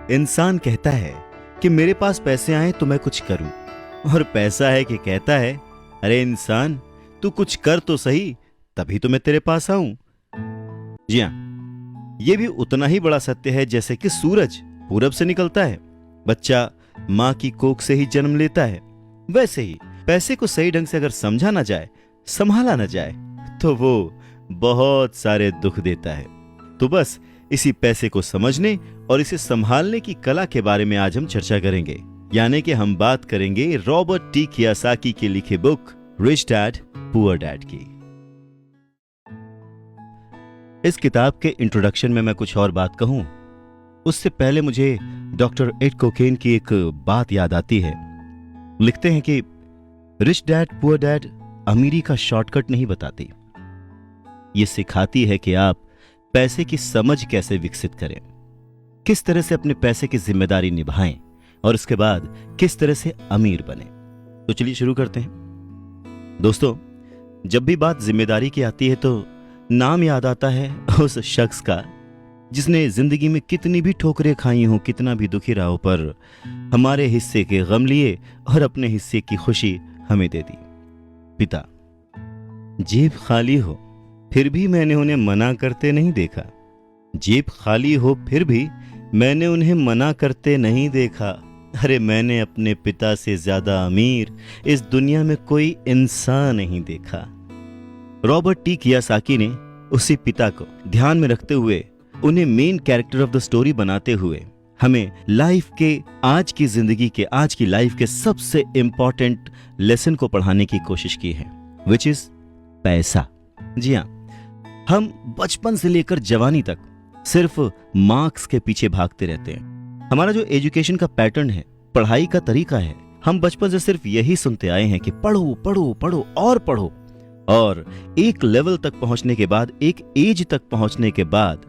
इंसान कहता है कि मेरे पास पैसे आए तो मैं कुछ करूं, और पैसा है कि कहता है अरे इंसान तू कुछ कर तो सही, तभी तो मैं तेरे पास आऊं। जी हाँ, ये भी उतना ही बड़ा सत्य है जैसे कि सूरज पूरब से निकलता है, बच्चा मां की कोख से ही जन्म लेता है। वैसे ही पैसे को सही ढंग से अगर समझा ना जाए, संभाला ना जाए, तो वो बहुत सारे दुख देता है। तो बस इसी पैसे को समझने और इसे संभालने की कला के बारे में आज हम चर्चा करेंगे। यानी कि हम बात करेंगे रॉबर्ट टी कियोसाकी की लिखी book rich dad poor dad की। इस किताब के इंट्रोडक्शन में मैं कुछ और बात कहूं, उससे पहले मुझे डॉक्टर एड कोकेन की एक बात याद आती है। लिखते हैं कि रिच डैड पुअर डैड अमीरी का शॉर्टकट नहीं बताती, ये सिखाती है कि आप पैसे की समझ कैसे विकसित करें, किस तरह से अपने पैसे की जिम्मेदारी निभाएं और उसके बाद किस तरह से अमीर बने। तो चलिए शुरू करते हैं। दोस्तों, जब भी बात जिम्मेदारी की आती है तो नाम याद आता है उस शख्स का जिसने जिंदगी में कितनी भी ठोकरें खाई हों, कितना भी दुखी रहा हो, पर हमारे हिस्से के गम लिए और अपने हिस्से की खुशी हमें दे दी। पिता। जेब खाली हो फिर भी मैंने उन्हें मना करते नहीं देखा, जेब खाली हो फिर भी मैंने उन्हें मना करते नहीं देखा। अरे मैंने अपने पिता से ज्यादा अमीर इस दुनिया में कोई इंसान नहीं देखा। रॉबर्ट टी कियोसाकी ने उसी पिता को ध्यान में रखते हुए, उन्हें main character of the story बनाते हुए हमें लाइफ के, आज की जिंदगी के, आज की लाइफ के सबसे इंपॉर्टेंट लेसन को पढ़ाने की कोशिश की है, विच इज पैसा। जी हाँ, हम बचपन से लेकर जवानी तक सिर्फ मार्क्स के पीछे भागते रहते हैं। हमारा जो एजुकेशन का पैटर्न है, पढ़ाई का तरीका है, हम बचपन से सिर्फ यही सुनते आए हैं कि पढ़ो पढ़ो पढ़ो और पढ़ो, और एक लेवल तक पहुंचने के बाद, एक एज तक पहुंचने के बाद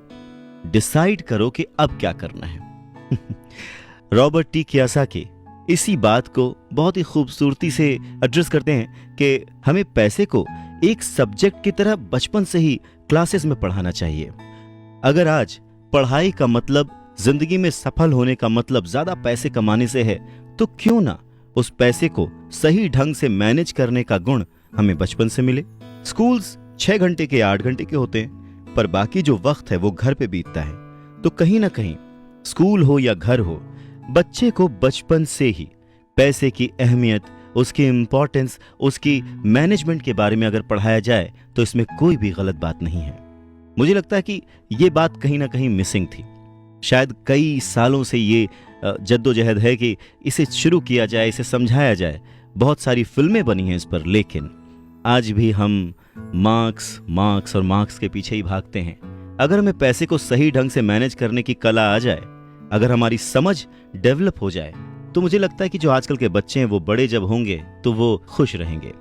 डिसाइड करो कि अब क्या करना है। रॉबर्ट टी कियोसाकी इसी बात को बहुत ही खूबसूरती से एड्रेस करते हैं कि हमें पैसे को एक सब्जेक्ट की तरह बचपन से ही क्लासेस में पढ़ाना चाहिए। अगर आज पढ़ाई का मतलब, जिंदगी में सफल होने का मतलब ज्यादा पैसे कमाने से है, तो क्यों ना उस पैसे को सही ढंग से मैनेज करने का गुण हमें बचपन से मिले। स्कूल्स 6 घंटे के 8 घंटे के होते हैं, पर बाकी जो वक्त है वो घर पे बीतता है। तो कहीं ना कहीं स्कूल हो या घर हो, बच्चे को बचपन से ही पैसे की अहमियत, उसकी इंपॉर्टेंस, उसकी मैनेजमेंट के बारे में अगर पढ़ाया जाए तो इसमें कोई भी गलत बात नहीं है। मुझे लगता है कि ये बात कहीं ना कहीं मिसिंग थी। शायद कई सालों से ये जद्दोजहद है कि इसे शुरू किया जाए, इसे समझाया जाए। बहुत सारी फिल्में बनी हैं इस पर, लेकिन आज भी हम मार्क्स मार्क्स और मार्क्स के पीछे ही भागते हैं। अगर हमें पैसे को सही ढंग से मैनेज करने की कला आ जाए, अगर हमारी समझ डेवलप हो जाए, तो मुझे लगता है कि जो आजकल के बच्चे हैं वो बड़े जब होंगे तो वो खुश रहेंगे।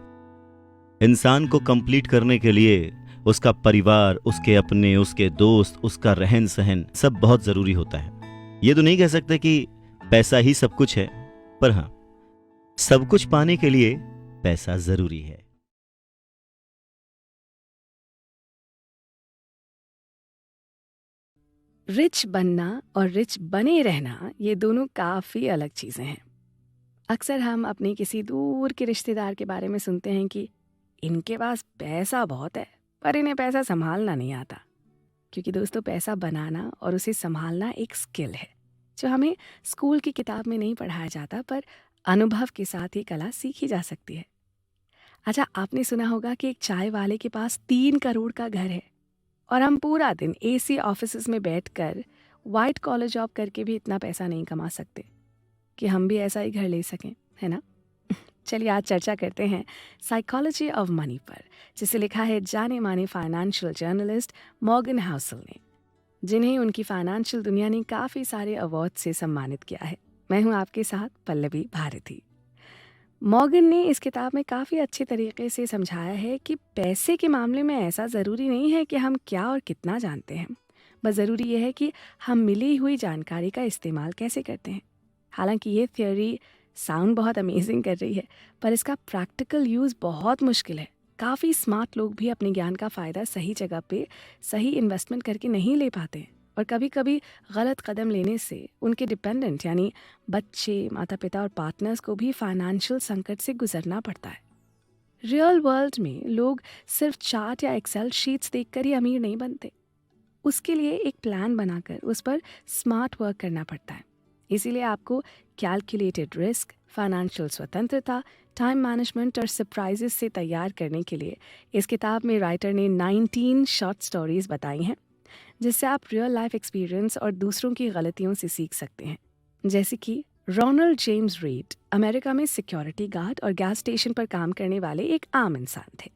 इंसान को कंप्लीट करने के लिए उसका परिवार, उसके अपने, उसके दोस्त, उसका रहन सहन सब बहुत जरूरी होता है। ये तो नहीं कह सकते कि पैसा ही सब कुछ है, पर हाँ, सब कुछ पाने के लिए पैसा जरूरी है। रिच बनना और रिच बने रहना, ये दोनों काफ़ी अलग चीज़ें हैं। अक्सर हम अपने किसी दूर के रिश्तेदार के बारे में सुनते हैं कि इनके पास पैसा बहुत है, पर इन्हें पैसा संभालना नहीं आता। क्योंकि दोस्तों, पैसा बनाना और उसे संभालना एक स्किल है जो हमें स्कूल की किताब में नहीं पढ़ाया जाता, पर अनुभव के साथ ही कला सीखी जा सकती है। अच्छा, आपने सुना होगा कि एक चाय वाले के पास 3 करोड़ का घर है और हम पूरा दिन एसी ऑफिसेज में बैठकर वाइट कॉलर जॉब करके भी इतना पैसा नहीं कमा सकते कि हम भी ऐसा ही घर ले सकें, है ना? चलिए आज चर्चा करते हैं साइकोलॉजी ऑफ मनी पर, जिसे लिखा है जाने माने फाइनेंशियल जर्नलिस्ट मॉर्गन हाउसल ने, जिन्हें उनकी फाइनेंशियल दुनिया ने काफ़ी सारे अवार्ड से सम्मानित किया है। मैं हूँ आपके साथ पल्लवी भारती। मॉर्गन ने इस किताब में काफ़ी अच्छे तरीके से समझाया है कि पैसे के मामले में ऐसा ज़रूरी नहीं है कि हम क्या और कितना जानते हैं, बस ज़रूरी यह है कि हम मिली हुई जानकारी का इस्तेमाल कैसे करते हैं। हालांकि ये थ्योरी साउंड बहुत अमेजिंग कर रही है, पर इसका प्रैक्टिकल यूज़ बहुत मुश्किल है। काफ़ी स्मार्ट लोग भी अपने ज्ञान का फ़ायदा सही जगह पे सही इन्वेस्टमेंट करके नहीं ले पाते, और कभी कभी गलत कदम लेने से उनके डिपेंडेंट यानी बच्चे, माता पिता और पार्टनर्स को भी फाइनेंशियल संकट से गुजरना पड़ता है। रियल वर्ल्ड में लोग सिर्फ चार्ट या एक्सेल शीट्स देखकर ही अमीर नहीं बनते। उसके लिए एक प्लान बनाकर उस पर स्मार्ट वर्क करना पड़ता है। इसीलिए आपको कैलकुलेटेड रिस्क, फाइनेंशियल स्वतंत्रता, टाइम मैनेजमेंट और सरप्राइजेस से तैयार करने के लिए इस किताब में राइटर ने 19 शॉर्ट स्टोरीज बताई हैं, जिससे आप रियल लाइफ एक्सपीरियंस और दूसरों की गलतियों से सीख सकते हैं। जैसे कि रोनाल्ड जेम्स रीड अमेरिका में सिक्योरिटी गार्ड और गैस स्टेशन पर काम करने वाले एक आम इंसान थे।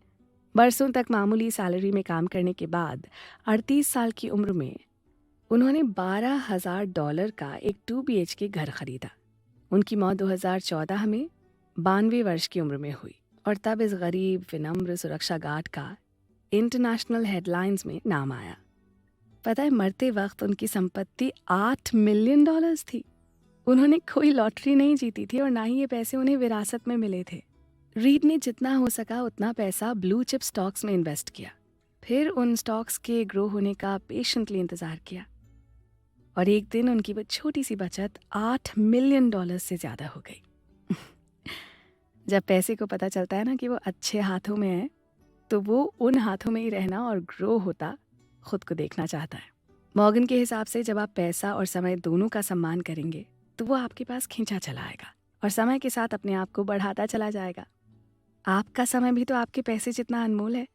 बरसों तक मामूली सैलरी में काम करने के बाद 38 साल की उम्र में उन्होंने $12,000 का एक 2 BHK घर खरीदा। उनकी मौत 2014 में 92 वर्ष की उम्र में हुई और तब इस गरीब विनम्र सुरक्षा गार्ड का इंटरनेशनल हेडलाइंस में नाम आया। पता है, मरते वक्त उनकी संपत्ति $8 मिलियन थी। उन्होंने कोई लॉटरी नहीं जीती थी और ना ही ये पैसे उन्हें विरासत में मिले थे। रीड ने जितना हो सका उतना पैसा ब्लू चिप स्टॉक्स में इन्वेस्ट किया, फिर उन स्टॉक्स के ग्रो होने का पेशेंटली इंतज़ार किया और एक दिन उनकी वो छोटी सी बचत $8 मिलियन से ज़्यादा हो गई। जब पैसे को पता चलता है ना कि वो अच्छे हाथों में है, तो वो उन हाथों में ही रहना और ग्रो होता खुद को देखना चाहता है। मॉर्गन के हिसाब से जब आप पैसा और समय दोनों का सम्मान करेंगे तो वो आपके पास खींचा चला आएगा और समय के साथ अपने आप को बढ़ाता चला जाएगा। आपका समय भी तो आपके पैसे जितना अनमोल है,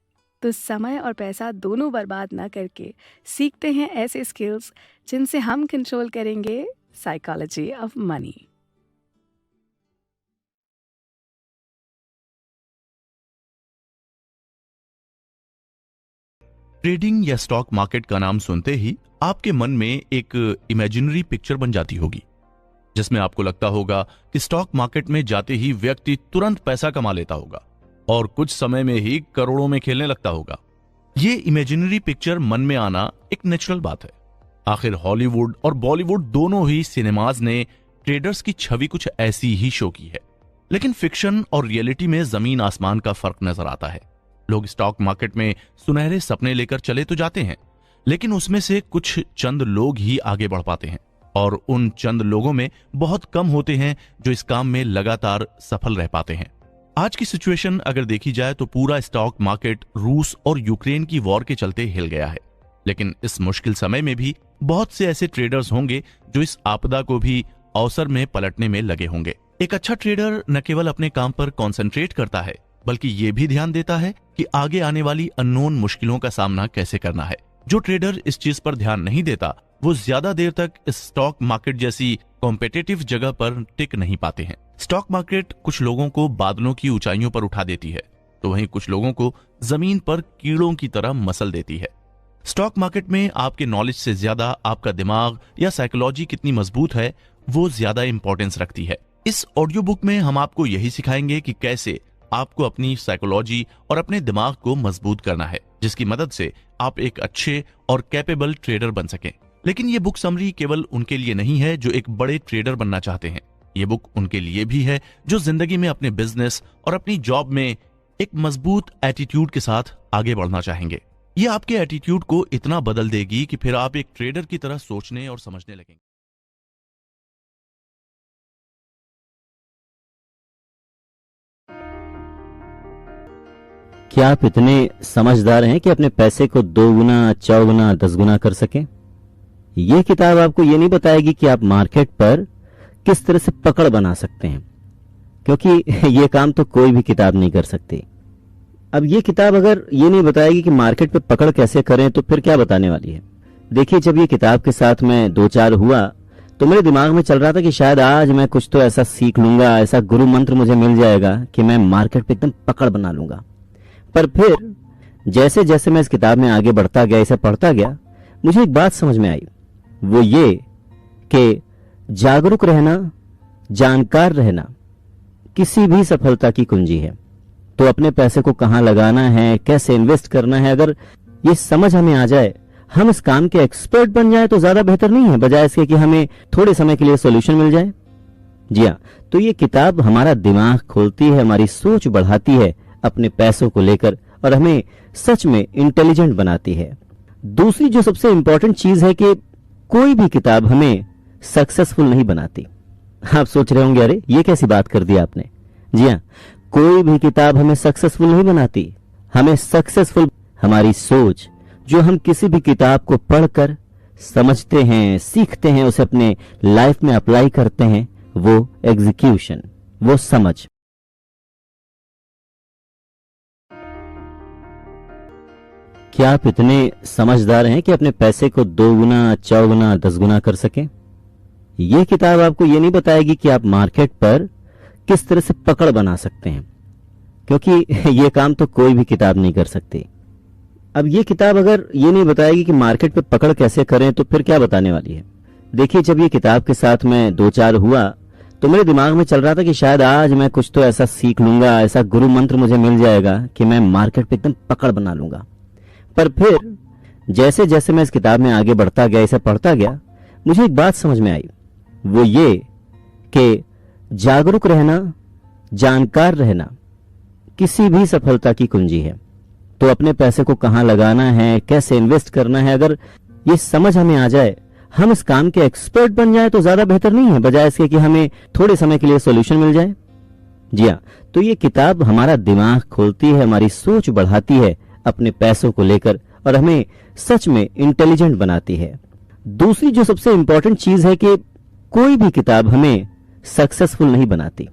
तो समय और पैसा दोनों बर्बाद ना करके सीखते हैं ऐसे स्किल्स जिनसे हम कंट्रोल करेंगे साइकोलॉजी ऑफ मनी। ट्रेडिंग या स्टॉक मार्केट का नाम सुनते ही आपके मन में एक इमेजिनरी पिक्चर बन जाती होगी, जिसमें आपको लगता होगा कि स्टॉक मार्केट में जाते ही व्यक्ति तुरंत पैसा कमा लेता होगा और कुछ समय में ही करोड़ों में खेलने लगता होगा। ये इमेजिनरी पिक्चर मन में आना एक नेचुरल बात है। आखिर हॉलीवुड और बॉलीवुड दोनों ही सिनेमाज ने ट्रेडर्स की छवि कुछ ऐसी ही शो की है, लेकिन फिक्शन और रियलिटी में जमीन आसमान का फर्क नजर आता है। लोग स्टॉक मार्केट में सुनहरे सपने लेकर चले तो जाते हैं, लेकिन उसमें से कुछ चंद लोग ही आगे बढ़ पाते हैं और उन चंद लोगों में बहुत कम होते हैं जो इस काम में लगातार सफल रह पाते हैं। आज की सिचुएशन अगर देखी जाए तो पूरा स्टॉक मार्केट रूस और यूक्रेन की वॉर के चलते हिल गया है, लेकिन इस मुश्किल समय में भी बहुत से ऐसे ट्रेडर्स होंगे जो इस आपदा को भी अवसर में पलटने में लगे होंगे। एक अच्छा ट्रेडर न केवल अपने काम पर कॉन्सेंट्रेट करता है, बल्कि ये भी ध्यान देता है कि आगे आने वाली अननोन मुश्किलों का सामना कैसे करना है। जो ट्रेडर इस चीज पर ध्यान नहीं देता वो ज्यादा देर तक इस स्टॉक मार्केट जैसी कॉम्पिटिटिव जगह पर टिक नहीं पाते हैं। स्टॉक मार्केट कुछ लोगों को बादलों की ऊंचाइयों पर उठा देती है, तो वहीं कुछ लोगों को जमीन पर कीड़ों की तरह मसल देती है। स्टॉक मार्केट में आपके नॉलेज से ज्यादा आपका दिमाग या साइकोलॉजी कितनी मजबूत है वो ज्यादा इंपॉर्टेंस रखती है। इस ऑडियो बुक में हम आपको यही सिखाएंगे कि कैसे आपको अपनी साइकोलॉजी और अपने दिमाग को मजबूत करना है, जिसकी मदद से आप एक अच्छे और कैपेबल ट्रेडर बन सकें। लेकिन ये बुक समरी केवल उनके लिए नहीं है जो एक बड़े ट्रेडर बनना चाहते हैं। ये बुक उनके लिए भी है जो जिंदगी में अपने बिजनेस और अपनी जॉब में एक मजबूत एटीट्यूड के साथ आगे बढ़ना चाहेंगे। ये आपके एटीट्यूड को इतना बदल देगी कि फिर आप एक ट्रेडर की तरह सोचने और समझने लगेंगे। क्या आप इतने समझदार हैं कि अपने पैसे को 2 गुना, 4 गुना, 10 गुना कर सकें? यह किताब आपको यह नहीं बताएगी कि आप मार्केट पर किस तरह से पकड़ बना सकते हैं, क्योंकि यह काम तो कोई भी किताब नहीं कर सकती। अब यह किताब अगर ये नहीं बताएगी कि मार्केट पे पकड़ कैसे करें, तो फिर क्या बताने वाली है? देखिए, जब ये किताब के साथ मैं 2-4 हुआ तो मेरे दिमाग में चल रहा था कि शायद आज मैं कुछ तो ऐसा सीख लूंगा, ऐसा गुरु मंत्र मुझे मिल जाएगा कि मैं मार्केट पे एकदम पकड़ बना लूंगा। पर फिर जैसे जैसे मैं इस किताब में आगे बढ़ता गया, इसे पढ़ता गया, मुझे एक बात समझ में आई, वो ये कि जागरूक रहना, जानकार रहना किसी भी सफलता की कुंजी है। तो अपने पैसे को कहां लगाना है, कैसे इन्वेस्ट करना है, अगर ये समझ हमें आ जाए, हम इस काम के एक्सपर्ट बन जाए तो ज्यादा बेहतर नहीं है, बजाय इसके कि हमें थोड़े समय के लिए सॉल्यूशन मिल जाए। जी हाँ, तो ये किताब हमारा दिमाग खोलती है, हमारी सोच बढ़ाती है अपने पैसों को लेकर और हमें सच में इंटेलिजेंट बनाती है। दूसरी जो सबसे इंपॉर्टेंट चीज है कि कोई भी किताब हमें सक्सेसफुल नहीं बनाती। आप सोच रहे होंगे, अरे ये कैसी बात कर दी आपने। जी हाँ, कोई भी किताब हमें सक्सेसफुल नहीं बनाती। हमें सक्सेसफुल हमारी सोच, जो हम किसी भी किताब को पढ़कर समझते हैं, सीखते हैं, उसे अपने लाइफ में अप्लाई करते हैं, वो एग्जीक्यूशन, वो समझ। क्या आप इतने समझदार हैं कि अपने पैसे को 2 गुना, 4 गुना, 10 गुना कर सकें? यह किताब आपको यह नहीं बताएगी कि आप मार्केट पर किस तरह से पकड़ बना सकते हैं, क्योंकि यह काम तो कोई भी किताब नहीं कर सकती। अब यह किताब अगर ये नहीं बताएगी कि मार्केट पे पकड़ कैसे करें, तो फिर क्या बताने वाली है? देखिए, जब ये किताब के साथ मैं 2-4 हुआ तो मेरे दिमाग में चल रहा था कि शायद आज मैं कुछ तो ऐसा सीख लूंगा, ऐसा गुरु मंत्र मुझे मिल जाएगा कि मैं मार्केट पे एकदम पकड़ बना लूंगा। पर फिर जैसे जैसे मैं इस किताब में आगे बढ़ता गया, इसे पढ़ता गया, मुझे एक बात समझ में आई। वो ये कि जागरूक रहना, जानकार रहना किसी भी सफलता की कुंजी है। तो अपने पैसे को कहां लगाना है, कैसे इन्वेस्ट करना है, अगर ये समझ हमें आ जाए, हम इस काम के एक्सपर्ट बन जाए तो ज्यादा बेहतर नहीं है, बजाय इसके कि हमें थोड़े समय के लिए सॉल्यूशन मिल जाए। जी हाँ, तो ये किताब हमारा दिमाग खोलती है, हमारी सोच बढ़ाती है अपने पैसों को लेकर, और हमें सच में इंटेलिजेंट बनाती है। दूसरी जो सबसे इंपॉर्टेंट चीज है कि कोई भी किताब हमें सक्सेसफुल नहीं बनाती।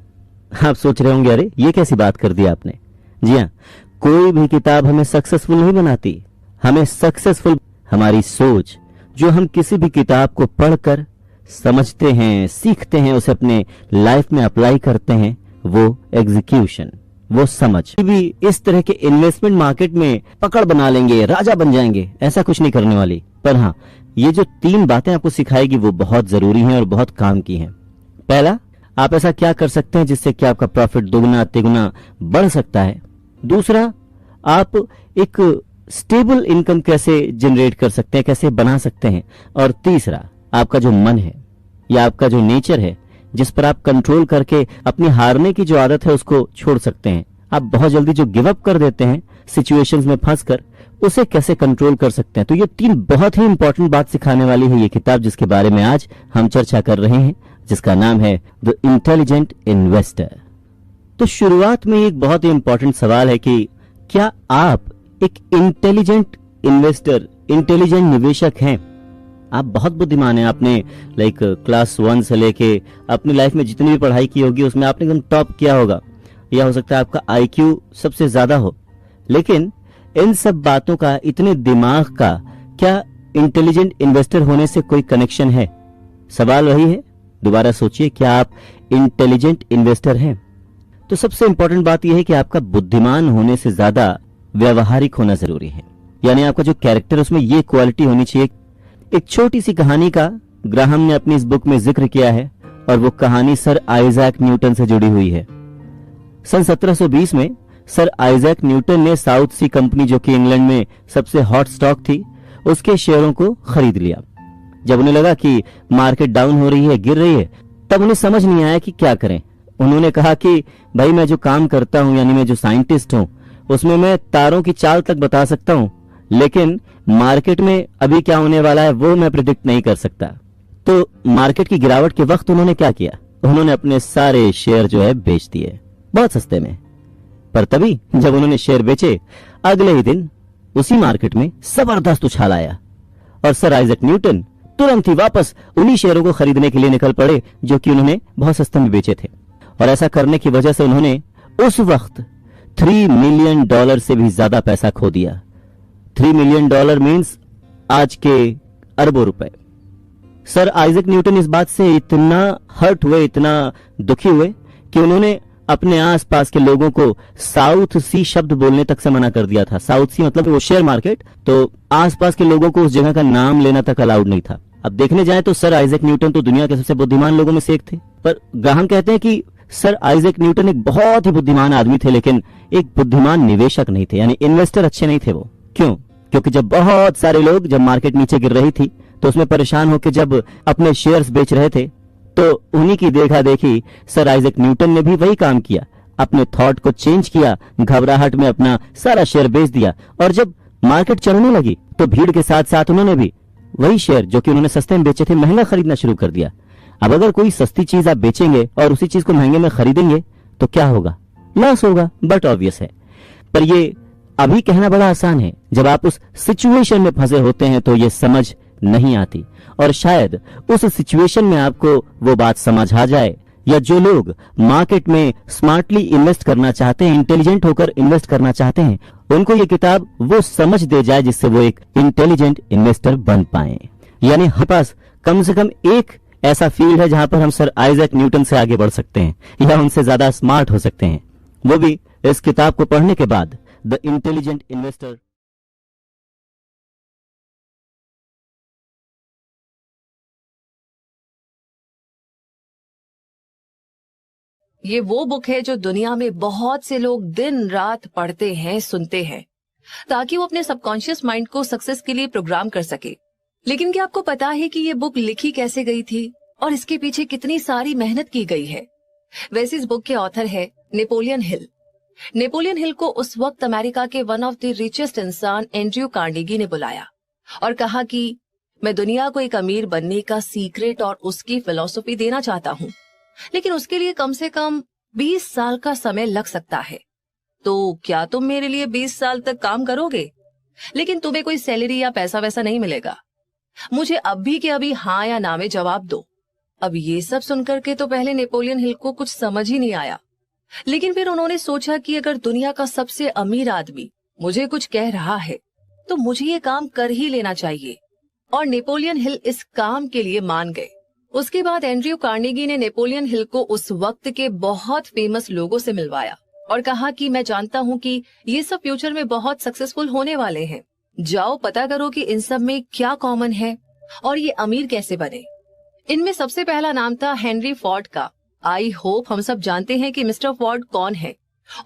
आप सोच रहे होंगे, अरे ये कैसी बात कर दी आपने। जी हाँ, कोई भी किताब हमें सक्सेसफुल नहीं बनाती। हमें सक्सेसफुल हमारी सोच, जो हम किसी भी किताब को पढ़कर समझते हैं, सीखते हैं, उसे अपने लाइफ में अप्लाई करते हैं, वो एग्जीक्यूशन, वो समझ। भी इस तरह के इन्वेस्टमेंट मार्केट में पकड़ बना लेंगे, राजा बन जाएंगे, ऐसा कुछ नहीं करने वाली। पर हाँ, ये जो 3 बातें आपको सिखाएगी वो बहुत जरूरी हैं और बहुत काम की हैं। पहला, आप ऐसा क्या कर सकते हैं जिससे कि आपका प्रॉफिट 2 गुना, 3 गुना बढ़ सकता है। दूसरा, आप एक स्टेबल इनकम कैसे जनरेट कर सकते हैं, कैसे बना सकते हैं। और तीसरा, आपका जो मन है या आपका जो नेचर है, जिस पर आप कंट्रोल करके अपनी हारने की जो आदत है उसको छोड़ सकते हैं। आप बहुत जल्दी जो गिव अप कर देते हैं सिचुएशंस में फंसकर, उसे कैसे कंट्रोल कर सकते हैं। तो ये 3 बहुत ही इंपॉर्टेंट बात सिखाने वाली है ये किताब, जिसके बारे में आज हम चर्चा कर रहे हैं, जिसका नाम है द इंटेलिजेंट इन्वेस्टर। तो शुरुआत में एक बहुत ही इंपॉर्टेंट सवाल है कि क्या आप एक इंटेलिजेंट इन्वेस्टर, इंटेलिजेंट निवेशक हैं? आप बहुत बुद्धिमान हैं। आपने क्लास 1 से लेके अपनी लाइफ में जितनी भी पढ़ाई की होगी उसमें आपने एकदम टॉप किया होगा, या हो सकता है आपका आईक्यू सबसे ज्यादा हो। लेकिन इन सब बातों का, इतने दिमाग का, क्या इंटेलिजेंट इन्वेस्टर होने से कोई कनेक्शन है? सवाल वही है, दोबारा सोचिए, क्या आप इंटेलिजेंट इन्वेस्टर हैं? तो सबसे इंपॉर्टेंट बात यह है कि आपका बुद्धिमान होने से ज्यादा व्यवहारिक होना जरूरी है। यानी आपका जो कैरेक्टर, उसमें ये क्वालिटी होनी चाहिए। एक छोटी सी कहानी का ग्राहम ने अपनी इस बुक में जिक्र किया है, और वो कहानी सर आइजैक न्यूटन से जुड़ी हुई है। सन 1720 में सर आइजैक न्यूटन ने साउथ सी कंपनी, जो कि इंग्लैंड में सबसे हॉट स्टॉक थी, उसके शेयरों को खरीद लिया। जब उन्हें लगा कि मार्केट डाउन हो रही है, गिर रही है, तब उन्हें समझ नहीं आया कि क्या करें। उन्होंने कहा कि भाई, मैं जो काम करता हूं, यानी मैं जो साइंटिस्ट हूं, उसमें मैं तारों की चाल तक बता सकता हूं, लेकिन मार्केट में अभी क्या होने वाला है वो मैं प्रिडिक्ट नहीं कर सकता। तो मार्केट की गिरावट के वक्त उन्होंने क्या किया? उन्होंने अपने सारे शेयर जो है बेच दिए, बहुत सस्ते में। पर तभी जब उन्होंने शेयर बेचे, अगले ही दिन उसी मार्केट में जबरदस्त उछाल आया, और सर आइजैक न्यूटन तुरंत ही वापस उन्हीं शेयरों को खरीदने के लिए निकल पड़े जो कि उन्होंने बहुत सस्ते में बेचे थे। और ऐसा करने की वजह से उन्होंने उस वक्त $3 मिलियन से भी ज्यादा पैसा खो दिया। $3 मिलियन मीन्स आज के अरबों रुपए। सर आइजैक न्यूटन इस बात से इतना हर्ट हुए, इतना दुखी हुए कि उन्होंने अपने आसपास के लोगों को साउथ सी शब्द बोलने तक से मना कर दिया था। साउथ सी मतलब वो शेयर मार्केट, तो आसपास के लोगों को उस जगह का नाम लेना तक अलाउड नहीं था। अब देखने जाए तो सर आइजैक न्यूटन तो दुनिया के सबसे बुद्धिमान लोगों में से एक थे। पर ग्राहम कहते हैं कि सर आइजैक न्यूटन एक बहुत ही बुद्धिमान आदमी थे, लेकिन एक बुद्धिमान निवेशक नहीं थे, यानी इन्वेस्टर अच्छे नहीं थे वो। क्यों? क्योंकि जब बहुत सारे लोग, जब मार्केट नीचे गिर रही थी, तो उसमें परेशान होकर जब अपने शेयर्स बेच रहे थे, तो उन्हीं की देखा देखी सर आइजैक न्यूटन ने भी वही काम किया। अपने थॉट को चेंज किया, घबराहट में अपना सारा शेयर बेच दिया, और जब मार्केट चलने लगी तो भीड़ के साथ साथ उन्होंने भी वही शेयर जो कि उन्होंने सस्ते में बेचे थे महंगा खरीदना शुरू कर दिया। अब अगर कोई सस्ती चीज आप बेचेंगे और उसी चीज को महंगे में खरीदेंगे तो क्या होगा? लॉस होगा, बट ऑब्वियस है। पर ये अभी कहना बड़ा आसान है, जब आप उस सिचुएशन में फंसे होते हैं तो ये समझ नहीं आती। और शायद उस सिचुएशन में आपको वो बात समझ आ जाए, या जो लोग मार्केट में स्मार्टली इन्वेस्ट करना चाहते हैं, इंटेलिजेंट होकर इन्वेस्ट करना चाहते हैं, उनको ये किताब वो समझ दे जाए जिससे वो एक इंटेलिजेंट इन्वेस्टर बन पाए। यानी हमारे पास कम से कम एक ऐसा फील्ड है जहां पर हम सर आइजैक न्यूटन से आगे बढ़ सकते हैं या उनसे ज्यादा स्मार्ट हो सकते हैं, वो भी इस किताब को पढ़ने के बाद, द इंटेलिजेंट इन्वेस्टर। ये वो बुक है जो दुनिया में बहुत से लोग दिन रात पढ़ते हैं, सुनते हैं, ताकि वो अपने सबकॉन्शियस माइंड को सक्सेस के लिए प्रोग्राम कर सके। लेकिन क्या आपको पता है कि ये बुक लिखी कैसे गई थी और इसके पीछे कितनी सारी मेहनत की गई है? वैसे इस बुक के ऑथर है नेपोलियन हिल। नेपोलियन हिल को उस वक्त अमेरिका के वन ऑफ द रिचेस्ट इंसान एंड्रयू कार्नेगी ने बुलाया और कहा कि मैं दुनिया को एक अमीर बनने का सीक्रेट और उसकी फिलॉसफी देना चाहता हूँ, लेकिन उसके लिए कम से कम 20 साल का समय लग सकता है। तो क्या तुम मेरे लिए 20 साल तक काम करोगे? लेकिन तुम्हें कोई सैलरी या पैसा वैसा नहीं मिलेगा। मुझे अभी के अभी हाँ या ना में जवाब दो। अब ये सब सुनकर के तो पहले नेपोलियन हिल को कुछ समझ ही नहीं आया, लेकिन फिर उन्होंने सोचा कि अगर दुनिया का सबसे अमीर आदमी मुझे कुछ कह रहा है तो मुझे ये काम कर ही लेना चाहिए। और नेपोलियन हिल इस काम के लिए मान गए। उसके बाद एंड्रयू कार्नेगी ने नेपोलियन हिल को उस वक्त के बहुत फेमस लोगों से मिलवाया और कहा कि मैं जानता हूँ कि ये सब फ्यूचर में बहुत सक्सेसफुल होने वाले हैं। जाओ पता करो कि इन सब में क्या कॉमन है और ये अमीर कैसे बने। इनमें सबसे पहला नाम था हेनरी फोर्ड का। आई होप हम सब जानते हैं कि मिस्टर फोर्ड कौन है,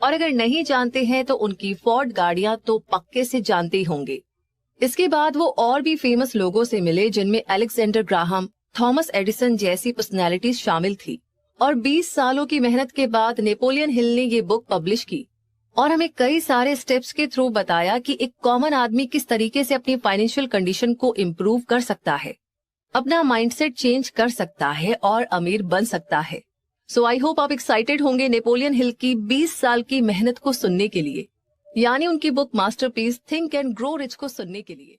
और अगर नहीं जानते हैं तो उनकी फोर्ड गाड़ियां तो पक्के से जानते ही होंगे। इसके बाद वो और भी फेमस लोगों से मिले, जिनमें अलेक्जेंडर ग्राहम, थॉमस एडिसन जैसी पर्सनैलिटीज शामिल थी। और 20 सालों की मेहनत के बाद नेपोलियन हिल ने ये बुक पब्लिश की और हमें कई सारे स्टेप्स के थ्रू बताया कि एक कॉमन आदमी किस तरीके से अपनी फाइनेंशियल कंडीशन को इम्प्रूव कर सकता है, अपना माइंडसेट चेंज कर सकता है और अमीर बन सकता है। सो आई होप आप एक्साइटेड होंगे नेपोलियन हिल की 20 साल की मेहनत को सुनने के लिए, यानी उनकी book masterpiece think and grow rich को सुनने के लिए।